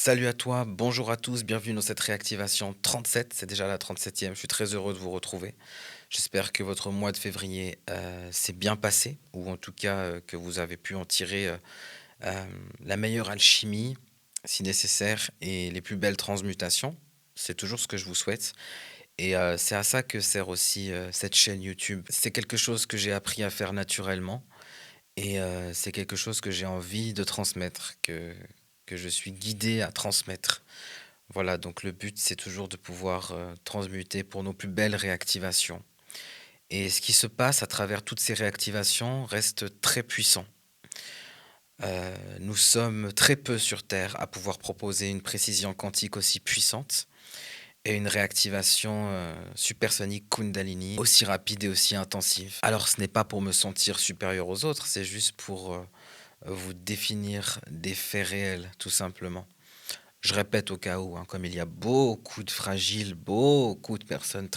Salut à toi, bonjour à tous, bienvenue dans cette réactivation 37, c'est déjà la 37e, je suis très heureux de vous retrouver. J'espère que votre mois de février s'est bien passé, ou en tout cas que vous avez pu en tirer la meilleure alchimie, si nécessaire, et les plus belles transmutations. C'est toujours ce que je vous souhaite. Et c'est à ça que sert aussi cette chaîne YouTube. C'est quelque chose que j'ai appris à faire naturellement, et c'est quelque chose que j'ai envie de transmettre, que je suis guidé à transmettre. Voilà, donc le but, c'est toujours de pouvoir transmuter pour nos plus belles réactivations. Et ce qui se passe à travers toutes ces réactivations reste très puissant. Nous sommes très peu sur Terre à pouvoir proposer une précision quantique aussi puissante et une réactivation supersonique Kundalini aussi rapide et aussi intensive. Alors ce n'est pas pour me sentir supérieur aux autres, c'est juste pour vous définir des faits réels, tout simplement. Je répète au cas où, hein, comme il y a beaucoup de fragiles, beaucoup de personnes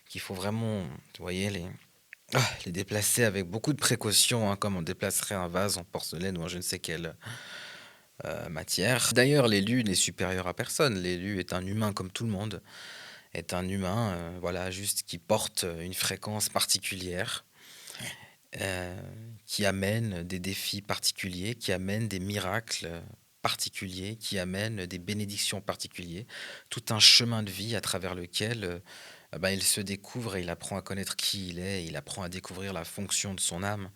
qu'il faut vraiment, vous voyez, les déplacer avec beaucoup de précautions, hein, comme on déplacerait un vase en porcelaine ou en je ne sais quelle matière. D'ailleurs, l'élu n'est supérieur à personne. L'élu est un humain comme tout le monde, est un humain, voilà, juste qui porte une fréquence particulière, euh, qui amène des défis particuliers, qui amène des miracles particuliers, qui amène des bénédictions particulières, tout un chemin de vie à travers lequel ben, il se découvre et il apprend à connaître qui il est, il apprend à découvrir la fonction de son âme.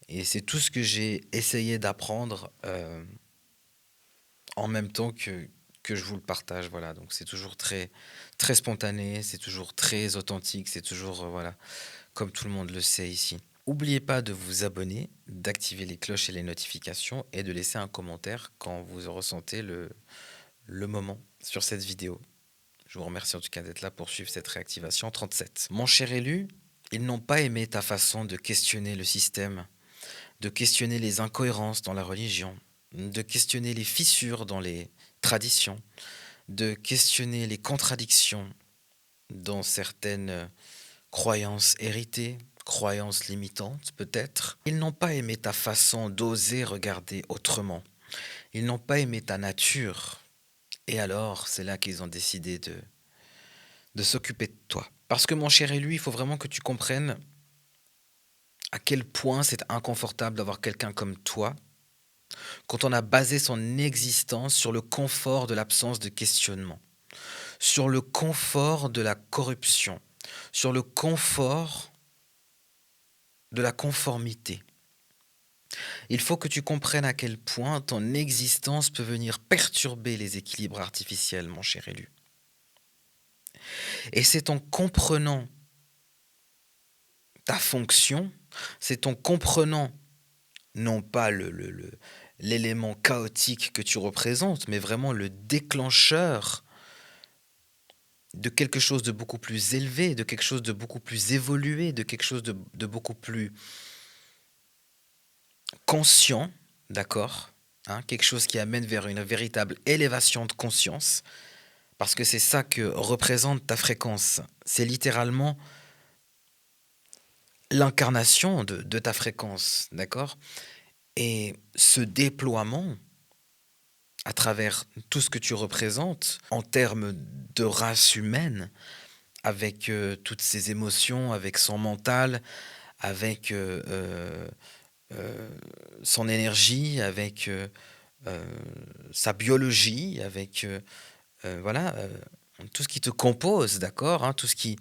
Et c'est tout ce que j'ai essayé d'apprendre en même temps que je vous le partage. Voilà, donc c'est toujours très, très spontané, c'est toujours très authentique, c'est toujours, voilà, comme tout le monde le sait ici. N'oubliez pas de vous abonner, d'activer les cloches et les notifications et de laisser un commentaire quand vous ressentez le moment sur cette vidéo. Je vous remercie en tout cas d'être là pour suivre cette réactivation 37. Mon cher élu, ils n'ont pas aimé ta façon de questionner le système, de questionner les incohérences dans la religion, de questionner les fissures dans les traditions, de questionner les contradictions dans certaines croyances héritées, croyances limitantes peut-être. Ils n'ont pas aimé ta façon d'oser regarder autrement. Ils n'ont pas aimé ta nature. Et alors, c'est là qu'ils ont décidé de s'occuper de toi. Parce que mon cher élu, il faut vraiment que tu comprennes à quel point c'est inconfortable d'avoir quelqu'un comme toi quand on a basé son existence sur le confort de l'absence de questionnement, sur le confort de la corruption, sur le confort de la conformité. Il faut que tu comprennes à quel point ton existence peut venir perturber les équilibres artificiels, mon cher élu. Et c'est en comprenant ta fonction, c'est en comprenant non pas l'élément chaotique que tu représentes, mais vraiment le déclencheur de quelque chose de beaucoup plus élevé, de quelque chose de beaucoup plus évolué, de quelque chose de beaucoup plus conscient, d'accord, hein, quelque chose qui amène vers une véritable élévation de conscience, parce que c'est ça que représente ta fréquence. C'est littéralement l'incarnation de ta fréquence, d'accord. Et ce déploiement, à travers tout ce que tu représentes, en termes de race humaine, avec toutes ses émotions, avec son mental, avec euh, son énergie, avec euh, sa biologie, avec voilà, tout ce qui te compose, d'accord, hein, tout ce qui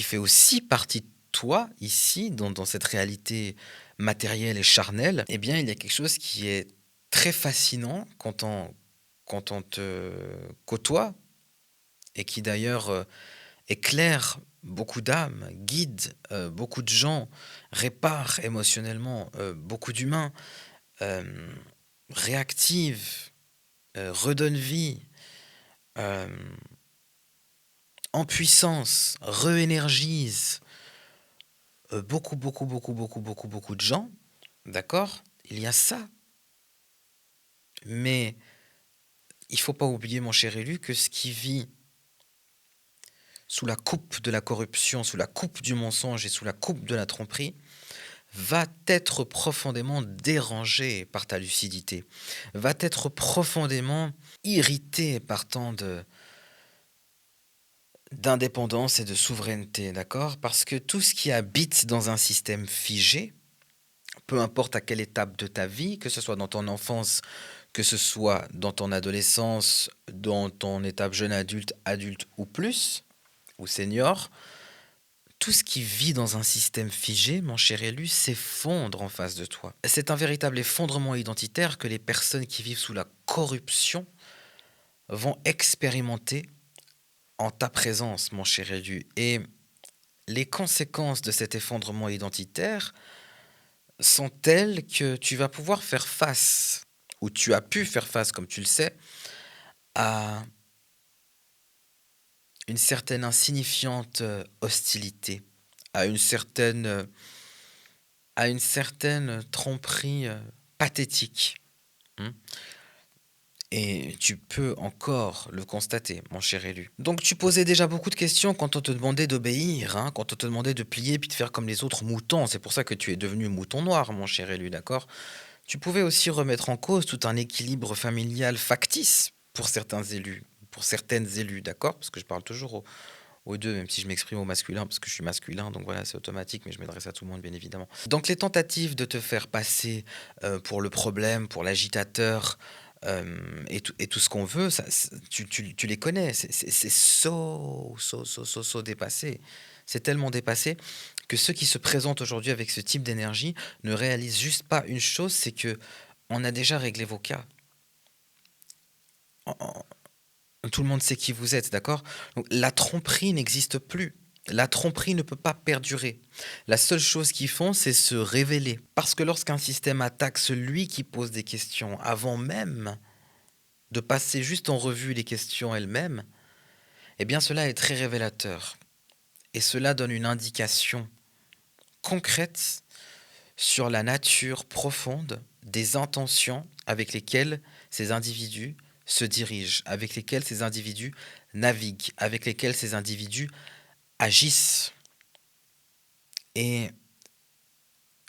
fait aussi partie de toi ici, dans cette réalité matérielle et charnelle, eh bien, il y a quelque chose qui est très fascinant quand on te côtoie et qui d'ailleurs éclaire beaucoup d'âmes, guide beaucoup de gens, répare émotionnellement beaucoup d'humains, euh, réactive, redonne vie, euh, en puissance, réénergise beaucoup de gens, d'accord. Il y a ça. Mais il faut pas oublier, mon cher élu, que ce qui vit sous la coupe de la corruption, sous la coupe du mensonge et sous la coupe de la tromperie, va être profondément dérangé par ta lucidité, va être profondément irrité par tant d'indépendance et de souveraineté, d'accord? Parce que tout ce qui habite dans un système figé, peu importe à quelle étape de ta vie, que ce soit dans ton enfance, que ce soit dans ton adolescence, dans ton étape jeune adulte, adulte ou plus, ou senior, tout ce qui vit dans un système figé, mon cher élu, s'effondre en face de toi. C'est un véritable effondrement identitaire que les personnes qui vivent sous la corruption vont expérimenter en ta présence, mon cher élu. Et les conséquences de cet effondrement identitaire sont telles que tu vas pouvoir faire face, ou tu as pu faire face, comme tu le sais, à une certaine insignifiante hostilité, à une certaine tromperie pathétique. Hein. Et tu peux encore le constater, mon cher élu. Donc tu posais déjà beaucoup de questions quand on te demandait d'obéir, hein, quand on te demandait de plier puis de faire comme les autres moutons. C'est pour ça que tu es devenu mouton noir, mon cher élu, d'accord? Tu pouvais aussi remettre en cause tout un équilibre familial factice pour certains élus, pour certaines élus, d'accord? Parce que je parle toujours aux deux, même si je m'exprime au masculin, parce que je suis masculin, donc voilà, c'est automatique, mais je m'adresse à tout le monde, bien évidemment. Donc les tentatives de te faire passer pour le problème, pour l'agitateur, et tout ce qu'on veut, tu les connais, c'est so dépassé. C'est tellement dépassé que ceux qui se présentent aujourd'hui avec ce type d'énergie ne réalisent juste pas une chose, c'est que on a déjà réglé vos cas. Tout le monde sait qui vous êtes, d'accord? Donc la tromperie n'existe plus. La tromperie ne peut pas perdurer. La seule chose qu'ils font, c'est se révéler. Parce que lorsqu'un système attaque celui qui pose des questions avant même de passer juste en revue les questions elles-mêmes, eh bien cela est très révélateur. Et cela donne une indication concrète sur la nature profonde des intentions avec lesquelles ces individus se dirigent, avec lesquels ces individus naviguent, avec lesquels ces individus agissent. Et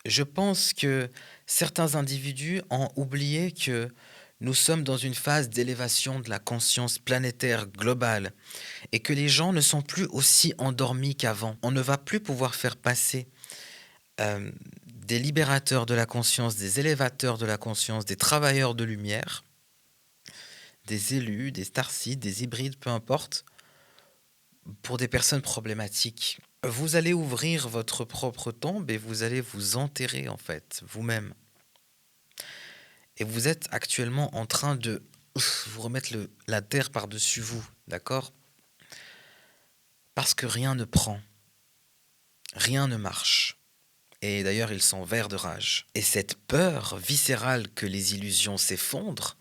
je pense que certains individus ont oublié que nous sommes dans une phase d'élévation de la conscience planétaire globale et que les gens ne sont plus aussi endormis qu'avant. On ne va plus pouvoir faire passer euh, des libérateurs de la conscience, des élévateurs de la conscience, des travailleurs de lumière, des élus, des starseeds, des hybrides, peu importe, pour des personnes problématiques. Vous allez ouvrir votre propre tombe et vous allez vous enterrer en fait, vous-même. Et vous êtes actuellement en train de vous remettre la terre par-dessus vous, d'accord? Parce que rien ne prend, rien ne marche. Et d'ailleurs, ils sont verts de rage. Et cette peur viscérale que les illusions s'effondrent,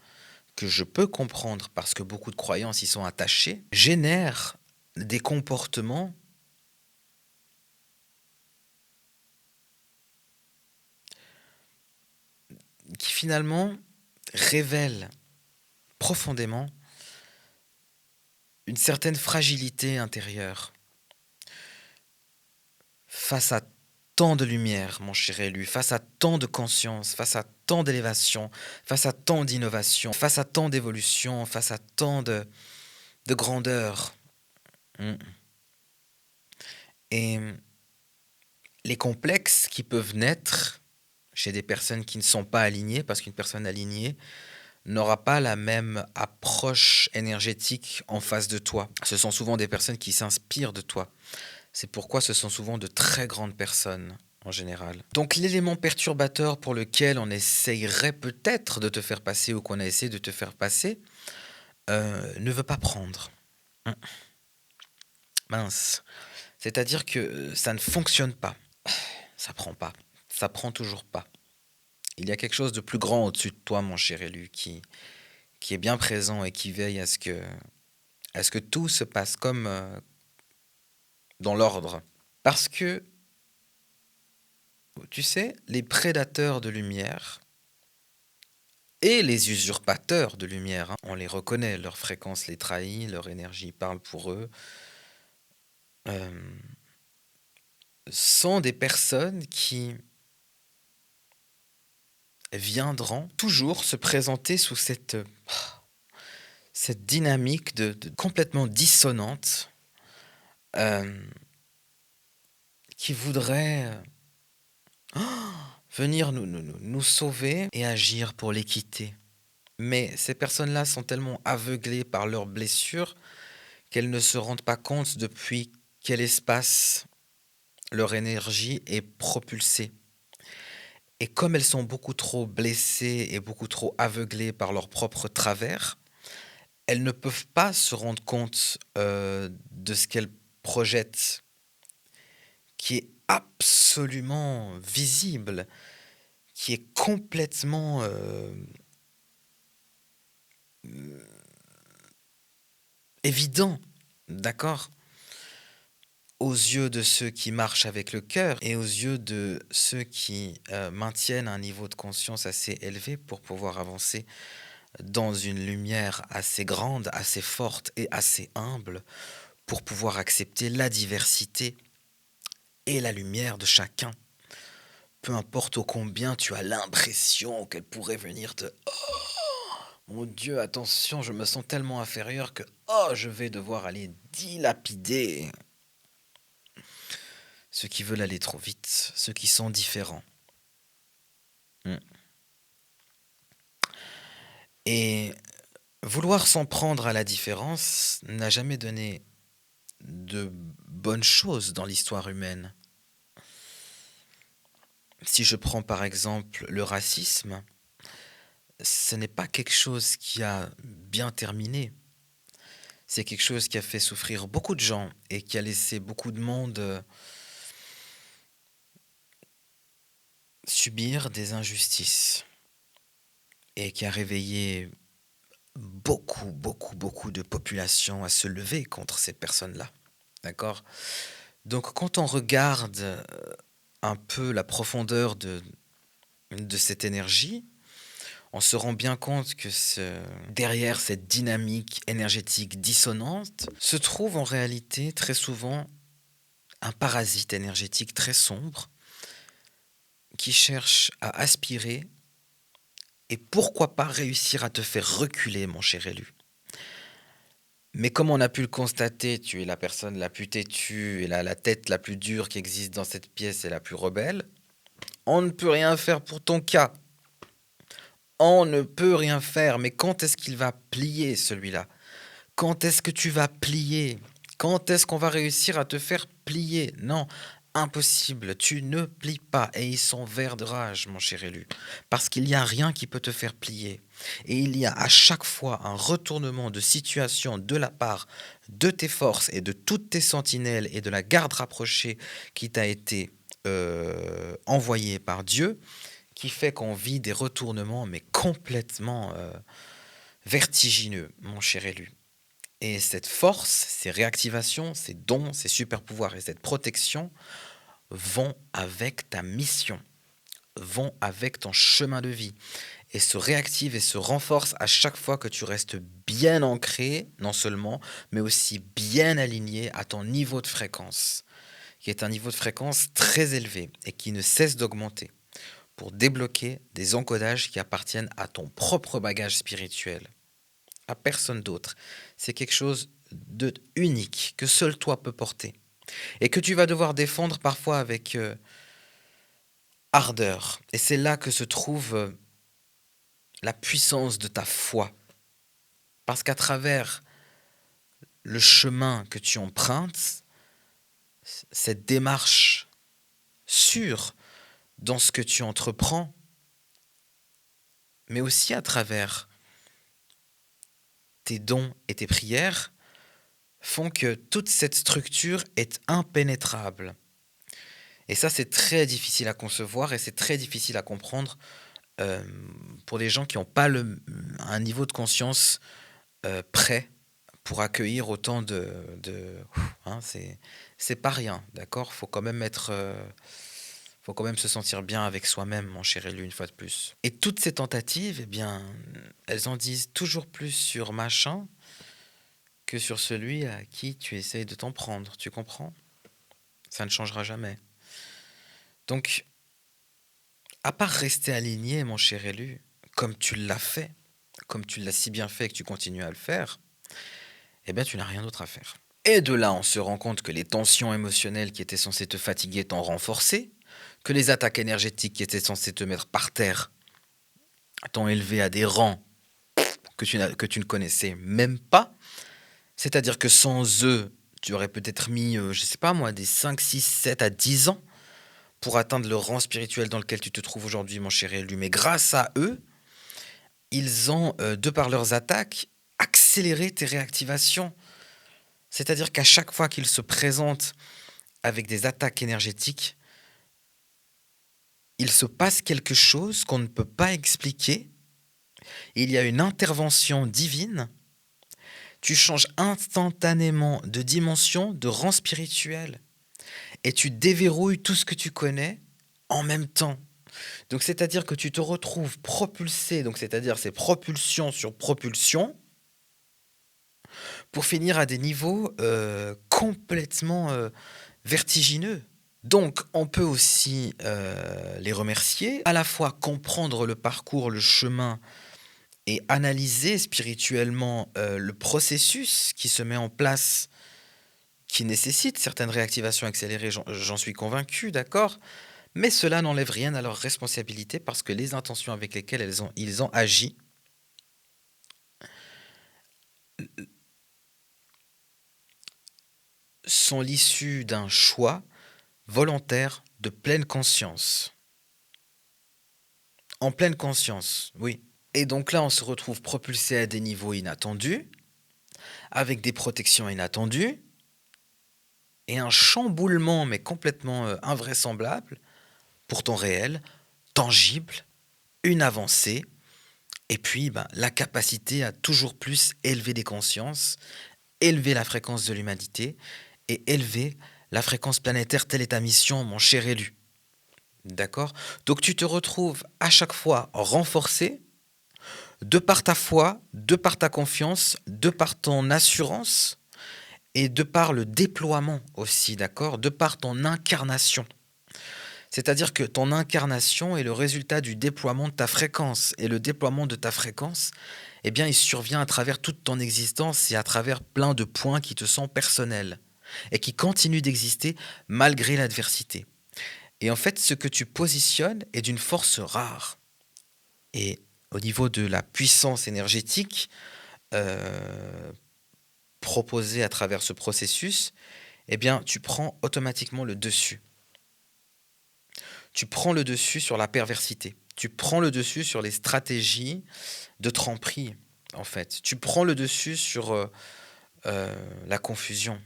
que je peux comprendre parce que beaucoup de croyances y sont attachées, génère des comportements qui finalement révèlent profondément une certaine fragilité intérieure face à tant de lumière, mon cher élu, face à tant de conscience, face à tant d'élévation, face à tant d'innovation, face à tant d'évolution, face à tant de grandeur. Mm. Et les complexes qui peuvent naître chez des personnes qui ne sont pas alignées, parce qu'une personne alignée n'aura pas la même approche énergétique en face de toi. Ce sont souvent des personnes qui s'inspirent de toi. C'est pourquoi ce sont souvent de très grandes personnes en général. Donc l'élément perturbateur pour lequel on essayerait peut-être de te faire passer ou qu'on a essayé de te faire passer ne veut pas prendre. Mince. C'est-à-dire que ça ne fonctionne pas. Ça prend pas. Ça prend toujours pas. Il y a quelque chose de plus grand au-dessus de toi, mon cher élu, qui est bien présent et qui veille à ce que tout se passe comme dans l'ordre. Parce que, tu sais, les prédateurs de lumière et les usurpateurs de lumière, hein, on les reconnaît, leur fréquence les trahit, leur énergie parle pour eux, euh, sont des personnes qui viendront toujours se présenter sous cette dynamique de complètement dissonante, hem, qui voudrait, venir nous sauver et agir pour l'équité. Mais ces personnes-là sont tellement aveuglées par leurs blessures qu'elles ne se rendent pas compte depuis quel espace leur énergie est propulsée. Et comme elles sont beaucoup trop blessées et beaucoup trop aveuglées par leurs propres travers, elles ne peuvent pas se rendre compte, de ce qu'elles projettent, qui est absolument visible, qui est complètement, évident, d'accord? Aux yeux de ceux qui marchent avec le cœur et aux yeux de ceux qui, maintiennent un niveau de conscience assez élevé pour pouvoir avancer dans une lumière assez grande, assez forte et assez humble pour pouvoir accepter la diversité et la lumière de chacun. Peu importe ô combien tu as l'impression qu'elle pourrait venir te: «Oh mon Dieu, attention, je me sens tellement inférieur que, oh, je vais devoir aller dilapider ceux qui veulent aller trop vite, ceux qui sont différents». Mmh. Et vouloir s'en prendre à la différence n'a jamais donné de bonnes choses dans l'histoire humaine. Si je prends par exemple le racisme, ce n'est pas quelque chose qui a bien terminé. C'est quelque chose qui a fait souffrir beaucoup de gens et qui a laissé beaucoup de monde subir des injustices et qui a réveillé beaucoup, beaucoup, beaucoup de populations à se lever contre ces personnes-là. D'accord? Donc quand on regarde un peu la profondeur de cette énergie, on se rend bien compte que derrière cette dynamique énergétique dissonante se trouve en réalité très souvent un parasite énergétique très sombre qui cherche à aspirer et pourquoi pas réussir à te faire reculer, mon cher élu. Mais comme on a pu le constater, tu es la personne la plus têtue et la tête la plus dure qui existe dans cette pièce et la plus rebelle. On ne peut rien faire pour ton cas. On ne peut rien faire. Mais quand est-ce qu'il va plier celui-là? Quand est-ce que tu vas plier? Quand est-ce qu'on va réussir à te faire plier? Non, impossible, tu ne plies pas et ils sont verts de rage, mon cher élu, parce qu'il n'y a rien qui peut te faire plier. Et il y a à chaque fois un retournement de situation de la part de tes forces et de toutes tes sentinelles et de la garde rapprochée qui t'a été envoyée par Dieu, qui fait qu'on vit des retournements mais complètement vertigineux, mon cher élu. Et cette force, ces réactivations, ces dons, ces super pouvoirs et cette protection vont avec ta mission, vont avec ton chemin de vie et se réactivent et se renforcent à chaque fois que tu restes bien ancré, non seulement, mais aussi bien aligné à ton niveau de fréquence, qui est un niveau de fréquence très élevé et qui ne cesse d'augmenter pour débloquer des encodages qui appartiennent à ton propre bagage spirituel, à personne d'autre. C'est quelque chose de unique que seul toi peux porter et que tu vas devoir défendre parfois avec ardeur. Et c'est là que se trouve la puissance de ta foi. Parce qu'à travers le chemin que tu empruntes, cette démarche sûre dans ce que tu entreprends, mais aussi à travers tes dons et tes prières, font que toute cette structure est impénétrable. Et ça, c'est très difficile à concevoir et c'est très difficile à comprendre pour les gens qui n'ont pas un niveau de conscience prêt pour accueillir autant hein, c'est pas rien, d'accord? Faut quand même se sentir bien avec soi-même, mon cher élu, une fois de plus. Et toutes ces tentatives, eh bien, elles en disent toujours plus sur machin que sur celui à qui tu essayes de t'en prendre, tu comprends? Ça ne changera jamais. Donc, À part rester aligné, mon cher élu, comme tu l'as fait, comme tu l'as si bien fait et que tu continues à le faire, eh bien, tu n'as rien d'autre à faire. Et de là, on se rend compte que les tensions émotionnelles qui étaient censées te fatiguer t'ont renforcé, que les attaques énergétiques qui étaient censées te mettre par terre t'ont élevé à des rangs que tu ne connaissais même pas. C'est-à-dire que sans eux, tu aurais peut-être mis, je sais pas moi, des 5, 6, 7 à 10 ans pour atteindre le rang spirituel dans lequel tu te trouves aujourd'hui, mon cher élu. Mais grâce à eux, ils ont, de par leurs attaques, accéléré tes réactivations. C'est-à-dire qu'à chaque fois qu'ils se présentent avec des attaques énergétiques, il se passe quelque chose qu'on ne peut pas expliquer. Il y a une intervention divine. Tu changes instantanément de dimension, de rang spirituel. Et tu déverrouilles tout ce que tu connais en même temps. Donc c'est-à-dire que tu te retrouves propulsé, donc c'est-à-dire c'est propulsion sur propulsion, pour finir à des niveaux complètement vertigineux. Donc on peut aussi les remercier, à la fois comprendre le parcours, le chemin, et analyser spirituellement le processus qui se met en place, qui nécessite certaines réactivations accélérées, j'en suis convaincu, d'accord. Mais cela n'enlève rien à leur responsabilité parce que les intentions avec lesquelles ils ont agi sont l'issue d'un choix volontaire de pleine conscience. En pleine conscience, oui. Et donc là, on se retrouve propulsé à des niveaux inattendus, avec des protections inattendues, et un chamboulement, mais complètement invraisemblable, pourtant réel, tangible, une avancée, et puis ben, la capacité à toujours plus élever des consciences, élever la fréquence de l'humanité et élever la fréquence planétaire. Telle est ta mission, mon cher élu. D'accord. Donc tu te retrouves à chaque fois renforcé de par ta foi, de par ta confiance, de par ton assurance et de par le déploiement aussi, d'accord, de par ton incarnation. C'est-à-dire que ton incarnation est le résultat du déploiement de ta fréquence. Et le déploiement de ta fréquence, eh bien, il survient à travers toute ton existence et à travers plein de points qui te sont personnels et qui continuent d'exister malgré l'adversité. Et en fait, ce que tu positionnes est d'une force rare. Et au niveau de la puissance énergétique euh, proposée à travers ce processus, eh bien, tu prends automatiquement le dessus. Tu prends le dessus sur la perversité. Tu prends le dessus sur les stratégies de tromperie, en fait. Tu prends le dessus sur la confusion.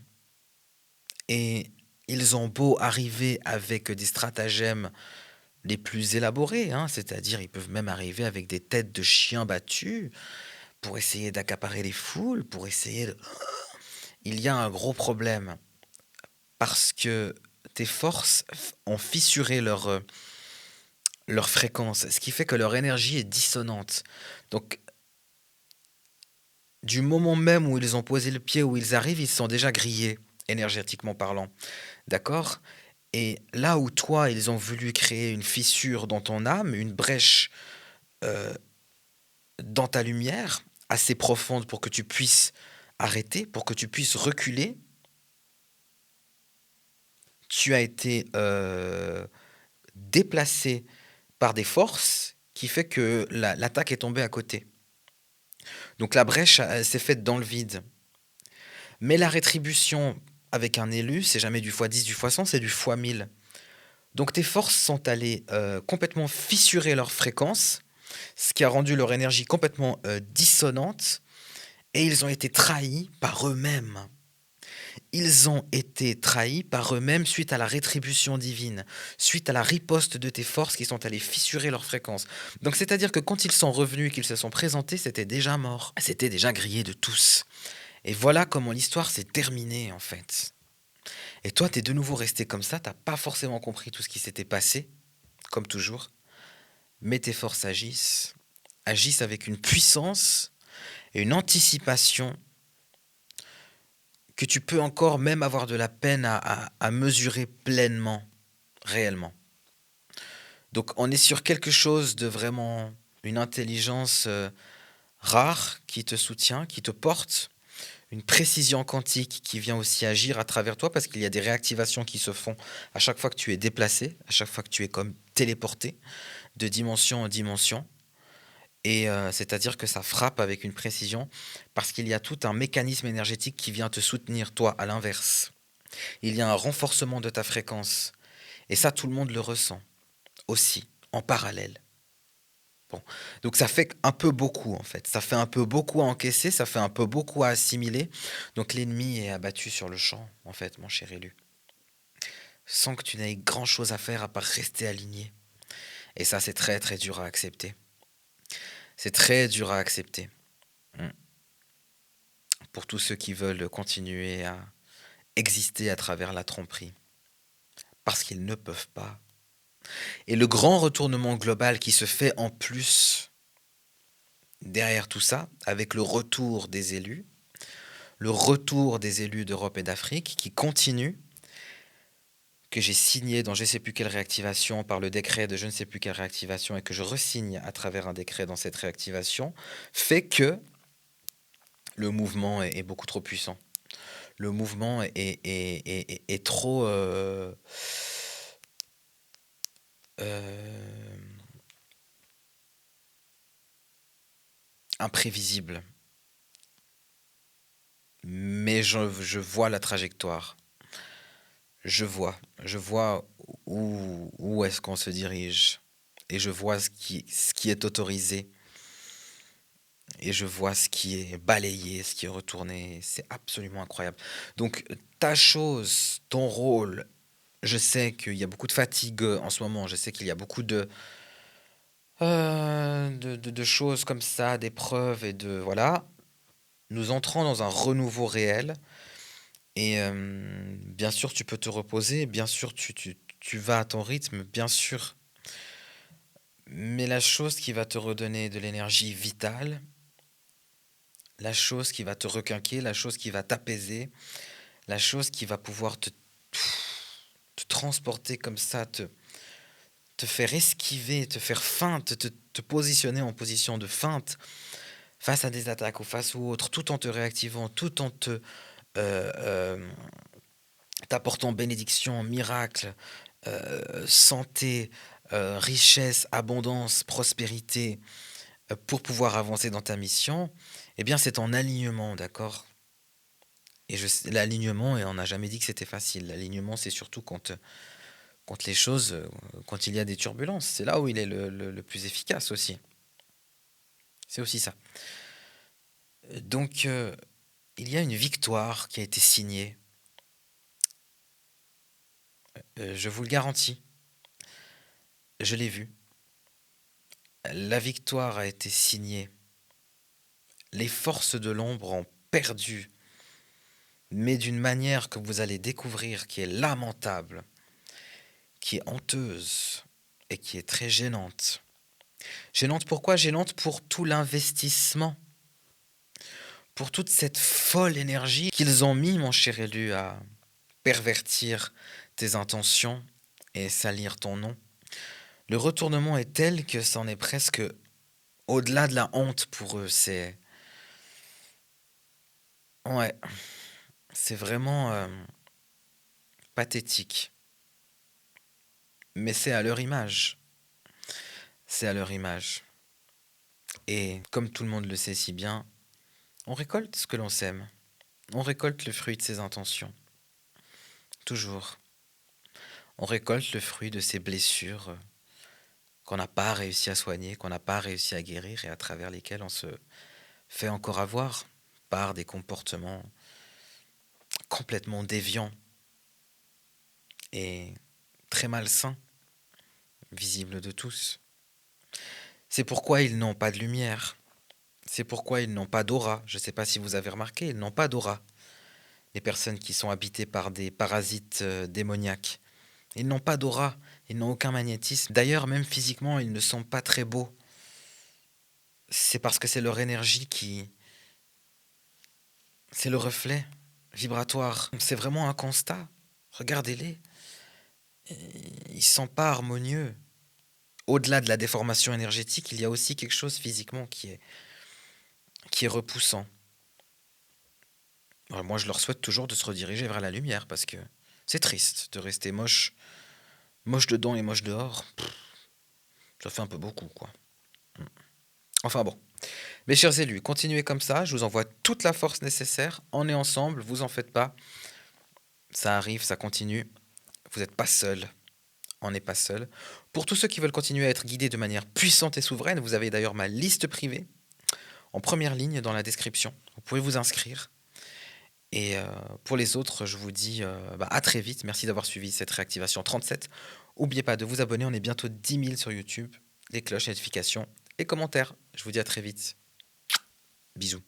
Et ils ont beau arriver avec des stratagèmes les plus élaborés, hein, c'est-à-dire ils peuvent même arriver avec des têtes de chiens battus pour essayer d'accaparer les foules, pour essayer de... Il y a un gros problème parce que tes forces ont fissuré leur fréquence, ce qui fait que leur énergie est dissonante. Donc, du moment même où ils ont posé le pied, où ils arrivent, ils sont déjà grillés, énergétiquement parlant. D'accord. Et là où toi, ils ont voulu créer une fissure dans ton âme, une brèche euh, dans ta lumière, assez profonde pour que tu puisses arrêter, pour que tu puisses reculer, tu as été déplacé par des forces qui fait que l'attaque est tombée à côté. Donc la brèche s'est faite dans le vide. Mais la rétribution avec un élu, c'est jamais du x10, du x100, c'est du x1000. Donc tes forces sont allées complètement fissurer leur fréquence, ce qui a rendu leur énergie complètement dissonante, et ils ont été trahis par eux-mêmes. Ils ont été trahis par eux-mêmes suite à la rétribution divine, suite à la riposte de tes forces qui sont allées fissurer leur fréquence. Donc c'est-à-dire que quand ils sont revenus et qu'ils se sont présentés, c'était déjà mort, c'était déjà grillé de tous. Et voilà comment l'histoire s'est terminée en fait. Et toi, t'es de nouveau resté comme ça, t'as pas forcément compris tout ce qui s'était passé, comme toujours, mais tes forces agissent, agissent avec une puissance et une anticipation que tu peux encore même avoir de la peine à mesurer pleinement, réellement. Donc on est sur quelque chose de vraiment une intelligence, rare qui te soutient, qui te porte, une précision quantique qui vient aussi agir à travers toi parce qu'il y a des réactivations qui se font à chaque fois que tu es déplacé, à chaque fois que tu es comme téléporté de dimension en dimension et c'est-à-dire que ça frappe avec une précision parce qu'il y a tout un mécanisme énergétique qui vient te soutenir toi à l'inverse. Il y a un renforcement de ta fréquence et ça tout le monde le ressent aussi en parallèle. Bon, donc ça fait un peu beaucoup en fait. Ça fait un peu beaucoup à encaisser, ça fait un peu beaucoup à assimiler. Donc l'ennemi est abattu sur le champ, en fait, mon cher élu. Sans que tu n'aies grand-chose à faire à part rester aligné. Et ça, c'est très très dur à accepter. C'est très dur à accepter. Mm. Pour tous ceux qui veulent continuer à exister à travers la tromperie. Parce qu'ils ne peuvent pas. Et le grand retournement global qui se fait en plus derrière tout ça, avec le retour des élus d'Europe et d'Afrique qui continue, que j'ai signé dans je ne sais plus quelle réactivation par le décret de je ne sais plus quelle réactivation et que je resigne à travers un décret dans cette réactivation, fait que le mouvement est beaucoup trop puissant. Le mouvement est trop euh, imprévisible. Mais je vois la trajectoire. Je vois où est-ce qu'on se dirige. Et je vois ce qui est autorisé. Et je vois ce qui est balayé, ce qui est retourné. C'est absolument incroyable. Donc, ta chose, ton rôle, je sais qu'il y a beaucoup de fatigue en ce moment. Je sais qu'il y a beaucoup de choses comme ça, d'épreuves et de... Voilà. Nous entrons dans un renouveau réel. Et bien sûr, tu peux te reposer. Bien sûr, tu vas à ton rythme. Bien sûr. Mais la chose qui va te redonner de l'énergie vitale, la chose qui va te requinquer, la chose qui va t'apaiser, la chose qui va pouvoir te transporter comme ça, te faire esquiver, te faire feinte, te positionner en position de feinte face à des attaques ou face ou autres, tout en te réactivant, tout en euh, t'apportant bénédiction, miracle, santé, richesse, abondance, prospérité, pour pouvoir avancer dans ta mission, eh bien c'est en alignement, d'accord? Et l'alignement, et on n'a jamais dit que c'était facile. L'alignement, c'est surtout quand les choses, quand il y a des turbulences. C'est là où il est le plus efficace aussi. C'est aussi ça. Donc, il y a une victoire qui a été signée. Je vous le garantis. Je l'ai vue. La victoire a été signée. Les forces de l'ombre ont perdu, mais d'une manière que vous allez découvrir qui est lamentable, qui est honteuse et qui est très gênante. Gênante pourquoi? Gênante pour tout l'investissement, pour toute cette folle énergie qu'ils ont mis, mon cher élu, à pervertir tes intentions et salir ton nom. Le retournement est tel que c'en est presque au-delà de la honte pour eux. Ouais, c'est vraiment pathétique. Mais c'est à leur image. C'est à leur image. Et comme tout le monde le sait si bien, on récolte ce que l'on sème. On récolte le fruit de ses intentions. Toujours. On récolte le fruit de ces blessures qu'on n'a pas réussi à soigner, qu'on n'a pas réussi à guérir et à travers lesquelles on se fait encore avoir par des comportements complètement déviants et très malsains, visibles de tous. C'est pourquoi ils n'ont pas de lumière. C'est pourquoi ils n'ont pas d'aura. Je ne sais pas si vous avez remarqué, ils n'ont pas d'aura. Les personnes qui sont habitées par des parasites démoniaques. Ils n'ont pas d'aura, ils n'ont aucun magnétisme. D'ailleurs, même physiquement, ils ne sont pas très beaux. C'est parce que c'est leur énergie qui... C'est le reflet vibratoire. C'est vraiment un constat. Regardez-les. Ils sont pas harmonieux. Au-delà de la déformation énergétique, il y a aussi quelque chose physiquement qui est repoussant. Ouais, moi, je leur souhaite toujours de se rediriger vers la lumière parce que c'est triste de rester moche, moche dedans et moche dehors. Ça fait un peu beaucoup, quoi. Enfin bon. Mes chers élus, continuez comme ça, je vous envoie toute la force nécessaire. On est ensemble, vous en faites pas. Ça arrive, ça continue. Vous n'êtes pas seul. On n'est pas seul. Pour tous ceux qui veulent continuer à être guidés de manière puissante et souveraine, vous avez d'ailleurs ma liste privée en première ligne dans la description. Vous pouvez vous inscrire. Et pour les autres, je vous dis à très vite. Merci d'avoir suivi cette réactivation 37. N'oubliez pas de vous abonner, on est bientôt 10 000 sur YouTube. Les cloches, notifications et commentaires. Je vous dis à très vite. Bisous.